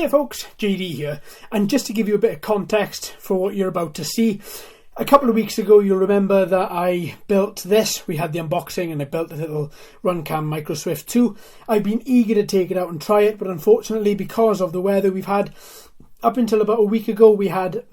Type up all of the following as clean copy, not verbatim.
Hiya folks, JD here, and just to give you a bit of context for what you're about to see, a couple of weeks ago you'll remember that I built this. We had the unboxing and I built a little Runcam Micro Swift 2. I've been eager to take it out and try it, but unfortunately because of the weather we've had, up until about a week ago we had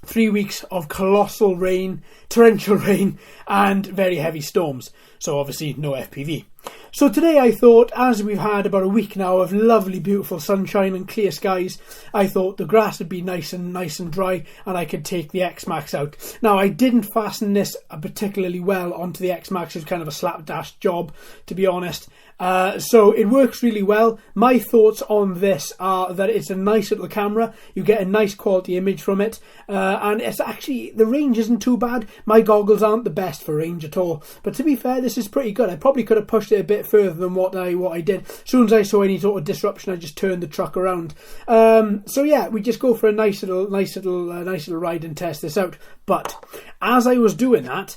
3 weeks of colossal rain, torrential rain and very heavy storms, so obviously no FPV. So today I thought, as we've had about a week now of lovely beautiful sunshine and clear skies, I thought the grass would be nice and dry and I could take the Xmaxx out. Now I didn't fasten this particularly well onto the Xmaxx. It was kind of a slapdash job, to be honest. So it works really well. My thoughts on this are that it's a nice little camera. You get a nice quality image from it, and it's actually, the range isn't too bad. My goggles aren't the best for range at all, but to be fair, this is pretty good. I probably could have pushed it a bit further than what I did. As soon as I saw any sort of disruption, I just turned the truck around. So yeah, we just go for a nice little ride and test this out. But as I was doing that,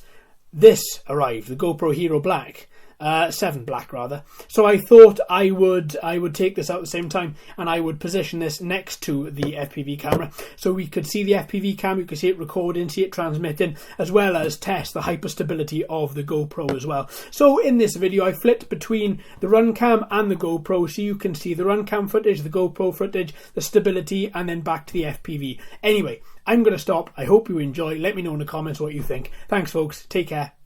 this arrived, the GoPro Hero Black. 7 Black rather. So I thought I would take this out at the same time and I would position this next to the FPV camera so we could see the FPV cam, you could see it recording, see it transmitting, as well as test the hyperstability of the GoPro as well. So in this video I flipped between the Runcam and the GoPro so you can see the Runcam footage, the GoPro footage, the stability, and then back to the FPV. Anyway, I'm going to stop. I hope you enjoy. Let me know in the comments what you think. Thanks folks, take care.